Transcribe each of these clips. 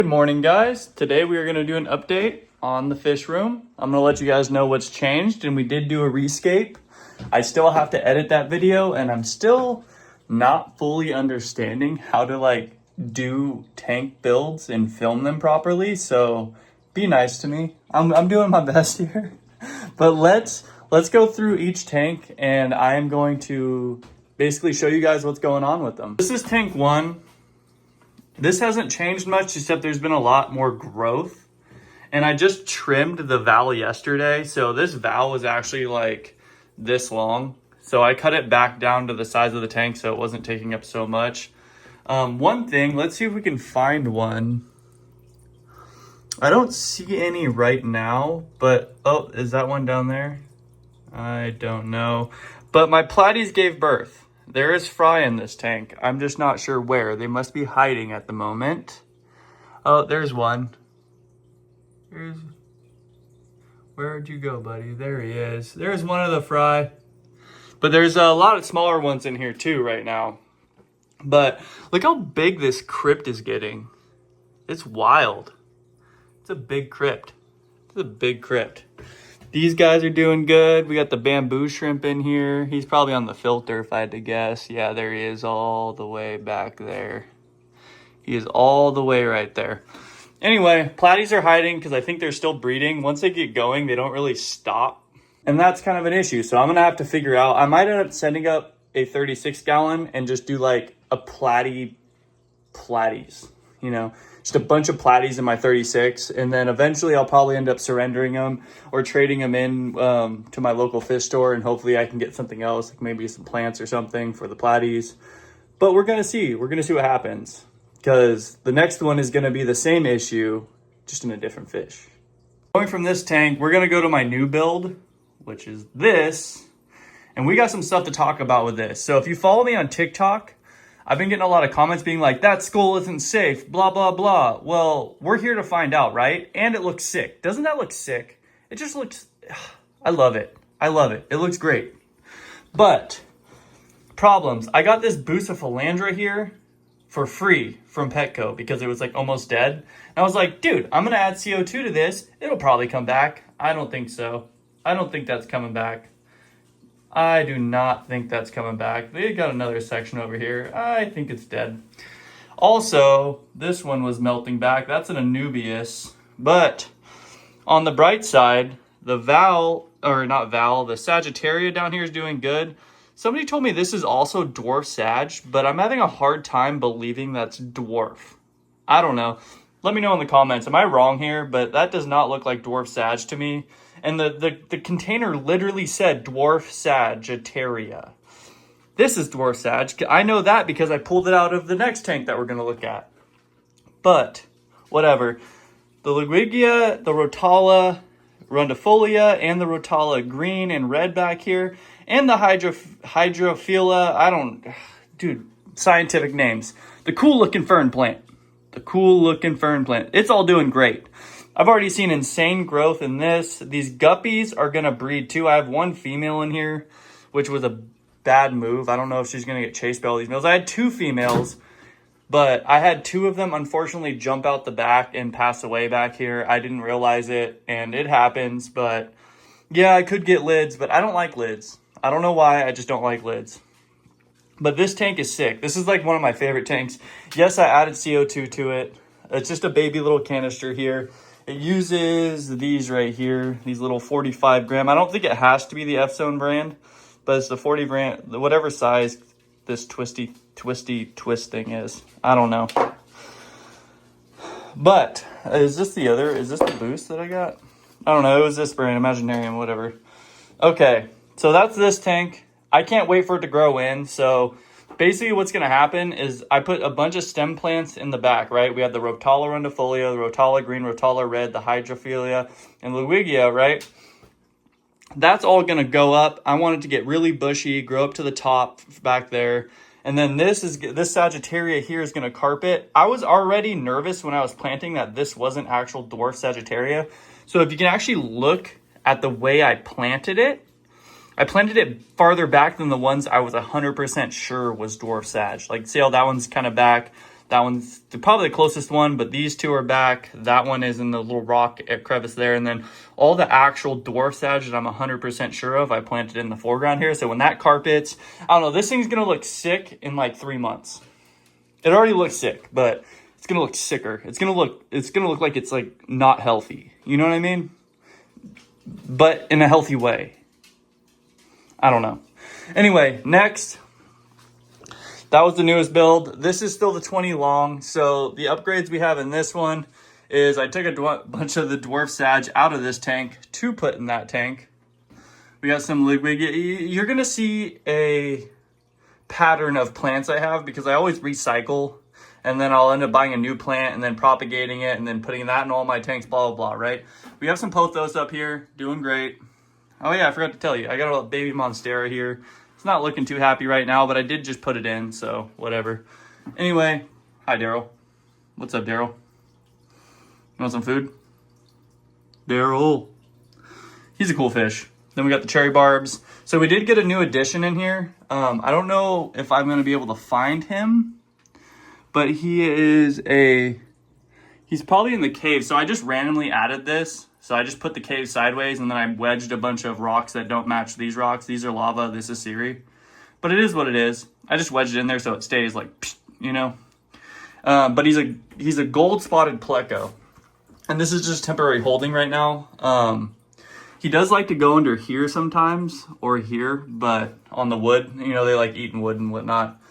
Good morning, guys. Today we are going to do an update on the fish room. I'm going to let you guys know what's changed, and we did do a rescape. I still have to edit that video, and I'm still not fully understanding how to do tank builds and film them properly. So be nice to me. I'm doing my best here. But let's go through each tank, and I am going to basically show you guys what's going on with them. This is tank 1. This hasn't changed much, except there's been a lot more growth. And I just trimmed the valve yesterday. So this valve was actually like this long. So I cut it back down to the size of the tank so it wasn't taking up so much. One thing, let's see if we can find one. I don't see any right now, but, oh, is that one down there? I don't know. But my platys gave birth. There is fry in this tank. I'm just not sure where. They must be hiding at the moment. Oh, there's one. Where'd you go, buddy? There he is. There's one of the fry. But there's a lot of smaller ones in here too right now. But look how big this crypt is getting. It's wild. It's a big crypt. It's a big crypt. These guys are doing good. We got the bamboo shrimp in here. He's probably on the filter if I had to guess. Yeah, there he is all the way back there. He is all the way right there. Anyway, platys are hiding because I think they're still breeding. Once they get going, they don't really stop. And that's kind of an issue. So I'm going to have to figure out. I might end up sending up a 36 gallon and just do like a platys, you know. Just a bunch of platys in my 36, and then eventually I'll probably end up surrendering them or trading them in to my local fish store, and hopefully I can get something else, like maybe some plants or something for the platys. But we're gonna see. We're gonna see what happens, because the next one is gonna be the same issue, just in a different fish. Going from this tank, we're gonna go to my new build, which is this, and we got some stuff to talk about with this. So if you follow me on TikTok, I've been getting a lot of comments being like, that skull isn't safe, blah, blah, blah. Well, we're here to find out, right? And it looks sick. Doesn't that look sick? It just looks, I love it. I love it. It looks great. But, problems. I got this Bucephalandra here for free from Petco because it was like almost dead. And I was like, dude, I'm going to add CO2 to this. It'll probably come back. I don't think so. I don't think that's coming back. I do not think that's coming back. They got another section over here. I think it's dead. Also, this one was melting back. That's an Anubias. But on the bright side, the the Sagittaria down here is doing good. Somebody told me this is also dwarf Sag, but I'm having a hard time believing that's dwarf. I don't know. Let me know in the comments. Am I wrong here? But that does not look like dwarf Sag to me. And the container literally said dwarf Sagittaria. This is dwarf Sag. I know that because I pulled it out of the next tank that we're going to look at. But, whatever. The Liguigia, the Rotala rundifolia, and the Rotala green and red back here. And the Hydrophila, dude, scientific names. The cool looking fern plant. It's all doing great. I've already seen insane growth in this. These guppies are going to breed too. I have one female in here, which was a bad move. I don't know if she's going to get chased by all these males. I had 2 females, but I had 2 of them unfortunately jump out the back and pass away back here. I didn't realize it, and it happens. But yeah, I could get lids, but I don't like lids. I don't know why. I just don't like lids. But this tank is sick. This is like one of my favorite tanks. Yes, I added CO2 to it. It's just a baby little canister here. It uses these right here, these little 45 gram. I don't think it has to be the F-Zone brand, but it's the 40 brand, whatever size this twisty twist thing is. I don't know. But is this the boost that I got? I don't know. It was this brand, Imaginarium, whatever. Okay, so that's this tank. I can't wait for it to grow in. So basically what's going to happen is I put a bunch of stem plants in the back, right? We have the Rotala rundifolia, the Rotala green, Rotala red, the Hydrophilia, and Liguigia, right? That's all going to go up. I want it to get really bushy, grow up to the top back there. And then this Sagittaria here is going to carpet. I was already nervous when I was planting that this wasn't actual dwarf Sagittaria. So if you can actually look at the way I planted it farther back than the ones I was 100% sure was dwarf Sag. Like, see how that one's kind of back. That one's probably the closest one, but these two are back. That one is in the little rock crevice there. And then all the actual dwarf sage that I'm 100% sure of, I planted in the foreground here. So when that carpets, I don't know, this thing's going to look sick in like 3 months. It already looks sick, but it's going to look sicker. It's going to look like it's like not healthy. You know what I mean? But in a healthy way. I don't know. Anyway, next. That was the newest build. This is still the 20 long. So the upgrades we have in this one is I took a bunch of the dwarf sage out of this tank to put in that tank. We got some liquid. You're going to see a pattern of plants I have because I always recycle. And then I'll end up buying a new plant and then propagating it and then putting that in all my tanks, blah, blah, blah, right? We have some pothos up here, doing great. Oh yeah, I forgot to tell you. I got a baby monstera here. It's not looking too happy right now, but I did just put it in, so whatever. Anyway, hi Daryl. What's up, Daryl? You want some food? Daryl. He's a cool fish. Then we got the cherry barbs. So we did get a new addition in here. I don't know if I'm going to be able to find him, but he's probably in the cave. So I just randomly added this. So I just put the cave sideways and then I wedged a bunch of rocks that don't match these rocks. These are lava, this is Siri. But it is what it is. I just wedged it in there so it stays like, you know. But he's a gold spotted pleco. And this is just temporary holding right now. He does like to go under here sometimes or here, but on the wood, you know, they like eating wood and whatnot.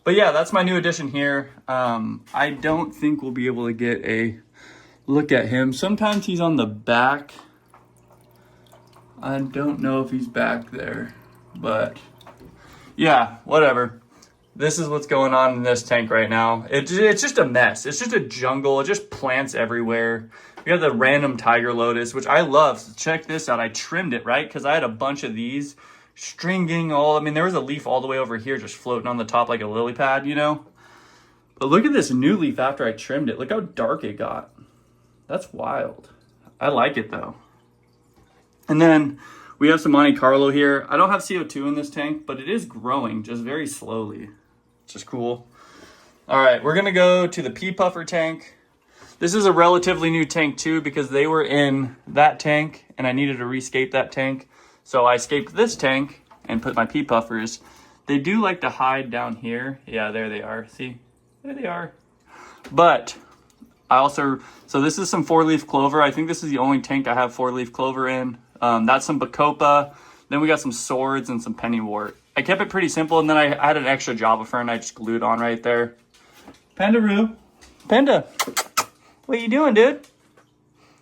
But yeah, that's my new addition here. I don't think we'll be able to get a look at him. Sometimes he's on the back. I don't know if he's back there, but yeah, whatever. This is what's going on in this tank right now. It's just a mess. It's just a jungle. It just plants everywhere. We have the random tiger lotus, which I love. So check this out. I trimmed it, right? Because I had a bunch of these stringing all. I mean, there was a leaf all the way over here just floating on the top like a lily pad, you know? But look at this new leaf after I trimmed it. Look how dark it got. That's wild. I like it though. And then we have some Monte Carlo here. I don't have CO2 in this tank, but it is growing just very slowly. It's just cool. All right, we're gonna go to the pea puffer tank. This is a relatively new tank too because they were in that tank and I needed to rescape that tank. So I scaped this tank and put my pea puffers. They do like to hide down here. Yeah, there they are. See, there they are. But I also, so this is some 4-leaf clover. I think this is the only tank I have 4-leaf clover in. That's some bacopa. Then we got some swords and some pennywort. I kept it pretty simple, and then I had an extra Java fern I just glued on right there. Pandaroo. Panda. What you doing, dude?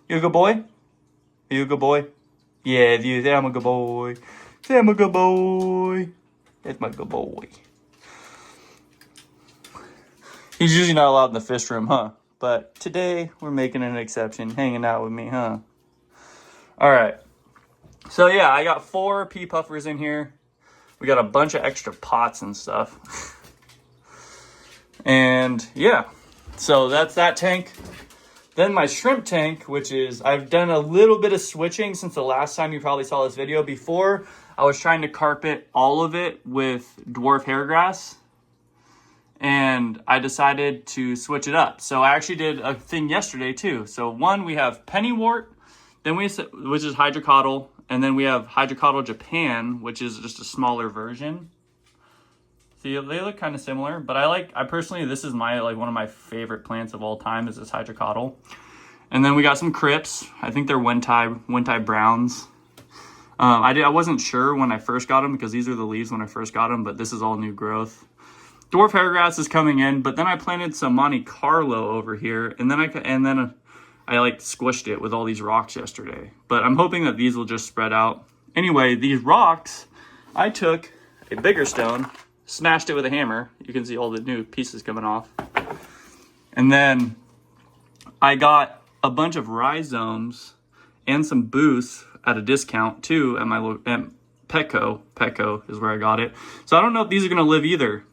You a good boy? You a good boy? Yeah, you say I'm a good boy. Say I'm a good boy. That's my good boy. He's usually not allowed in the fish room, huh? But today, we're making an exception, hanging out with me, huh? All right. So, yeah, I got 4 pea puffers in here. We got a bunch of extra pots and stuff. And, yeah. So, that's that tank. Then my shrimp tank, which is, I've done a little bit of switching since the last time you probably saw this video. Before, I was trying to carpet all of it with dwarf hairgrass. And I decided to switch it up. So I actually did a thing yesterday too. So one, we have pennywort, then which is hydrocotyl, and then we have hydrocotyl Japan, which is just a smaller version. See, they look kind of similar, but I personally, this is one of my favorite plants of all time is this hydrocotyl. And then we got some crypts. I think they're Wentai browns. I wasn't sure when I first got them because these are the leaves when I first got them, but this is all new growth. Dwarf hairgrass is coming in, but then I planted some Monte Carlo over here, and then I like squished it with all these rocks yesterday. But I'm hoping that these will just spread out. Anyway, these rocks, I took a bigger stone, smashed it with a hammer. You can see all the new pieces coming off. And then I got a bunch of rhizomes and some booths at a discount too at Petco. Petco is where I got it. So I don't know if these are gonna live either.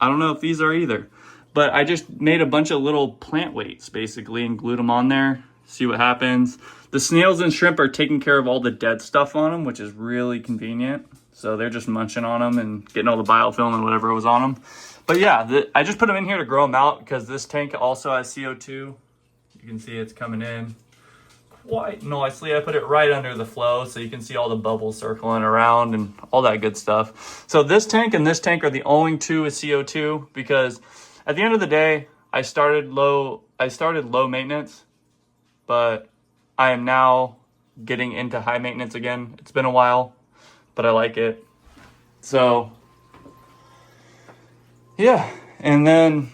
I don't know if these are either. But I just made a bunch of little plant weights basically and glued them on there. See what happens. The snails and shrimp are taking care of all the dead stuff on them, which is really convenient. So they're just munching on them and getting all the biofilm and whatever was on them. But yeah, I just put them in here to grow them out because this tank also has CO2. You can see it's coming in quite nicely. I put it right under the flow so you can see all the bubbles circling around and all that good stuff. So this tank and this tank are the only two with CO2 because at the end of the day, I started low maintenance, but I am now getting into high maintenance again. It's been a while, but I like it. So yeah, and then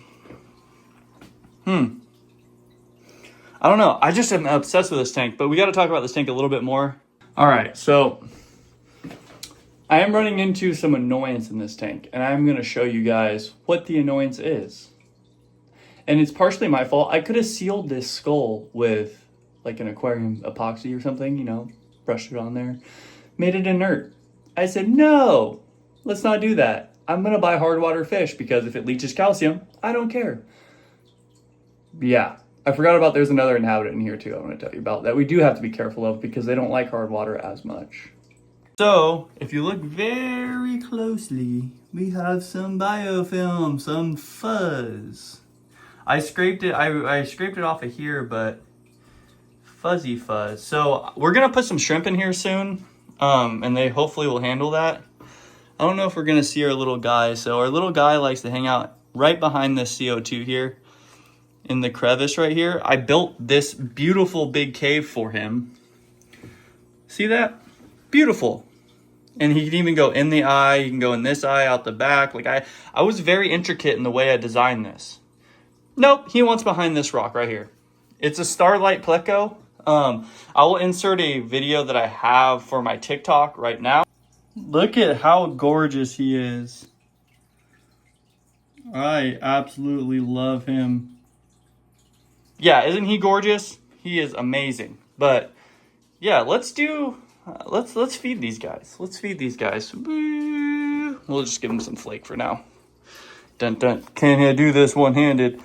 I don't know. I just am obsessed with this tank, but we got to talk about this tank a little bit more. All right, so I am running into some annoyance in this tank, and I'm going to show you guys what the annoyance is. And it's partially my fault. I could have sealed this skull with like an aquarium epoxy or something, you know, brushed it on there, made it inert. I said, no, let's not do that. I'm going to buy hard water fish because if it leaches calcium, I don't care. Yeah. I forgot about there's another inhabitant in here too I want to tell you about that we do have to be careful of because they don't like hard water as much. So, if you look very closely, we have some biofilm, some fuzz. I scraped it off of here, but fuzzy fuzz. So, we're going to put some shrimp in here soon, and they hopefully will handle that. I don't know if we're going to see our little guy. So, our little guy likes to hang out right behind this CO2 here. In the crevice right here. I built this beautiful big cave for him. See that? Beautiful. And he can even go in the eye. He can go in this eye, out the back. Like I was very intricate in the way I designed this. Nope, he wants behind this rock right here. It's a starlight pleco. I will insert a video that I have for my TikTok right now. Look at how gorgeous he is. I absolutely love him. Yeah, isn't he gorgeous? He is amazing. But yeah, let's feed these guys. Let's feed these guys. We'll just give them some flake for now. Dun dun. Can't I do this one-handed?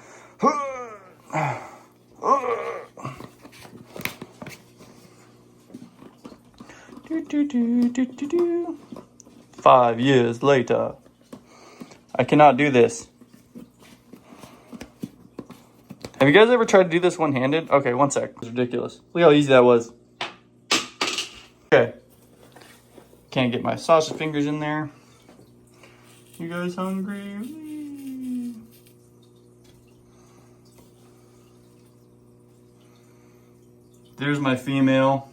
5 years later. I cannot do this. Have you guys ever tried to do this one-handed? Okay, one sec. It's ridiculous. Look how easy that was. Okay. Can't get my sausage fingers in there. You guys hungry? There's my female.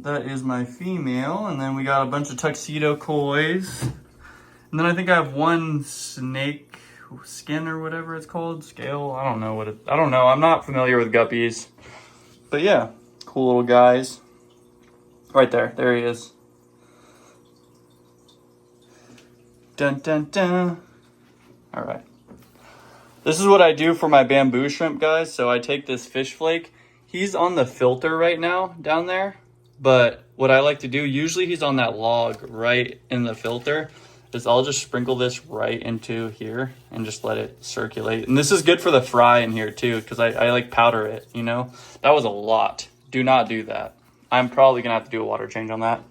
That is my female. And then we got a bunch of tuxedo kois. And then I think I have one snake skin or whatever it's called, scale. I don't know. I'm not familiar with guppies, but yeah, cool little guys. Right there he is. Dun dun dun. All right, this is what I do for my bamboo shrimp, guys. So I take this fish flake. He's on the filter right now down there, but what I like to do, usually he's on that log right in the filter, is I'll just sprinkle this right into here and just let it circulate. And this is good for the fry in here too, because I like powder it, you know? That was a lot. Do not do that. I'm probably gonna have to do a water change on that.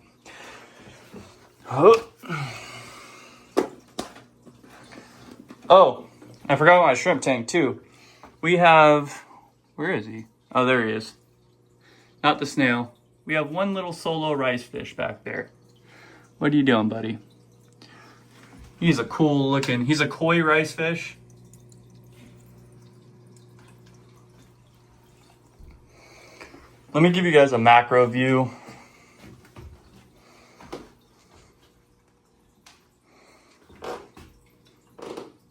Oh, I forgot my shrimp tank too. We have, where is he? Oh, there he is. Not the snail. We have one little solo rice fish back there. What are you doing, buddy? He's a cool looking, he's a koi rice fish. Let me give you guys a macro view.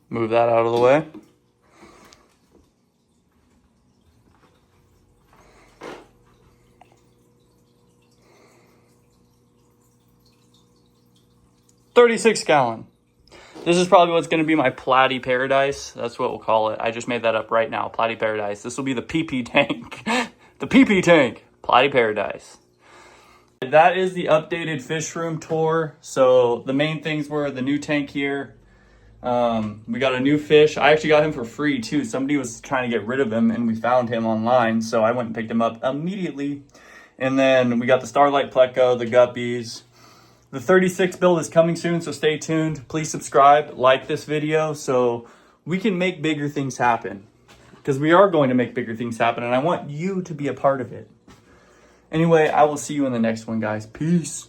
Move that out of the way. $36 gallon. This is probably what's going to be my platy paradise. That's what we'll call it. I just made that up right now. Platy paradise. This will be the PP tank. The PP tank. Platy paradise. That is the updated fish room tour. So the main things were the new tank here. We got a new fish. I actually got him for free too. Somebody was trying to get rid of him and we found him online. So I went and picked him up immediately. And then we got the starlight pleco, the guppies. The 36 build is coming soon, so stay tuned. Please subscribe, like this video so we can make bigger things happen. Because we are going to make bigger things happen, and I want you to be a part of it. Anyway, I will see you in the next one, guys. Peace.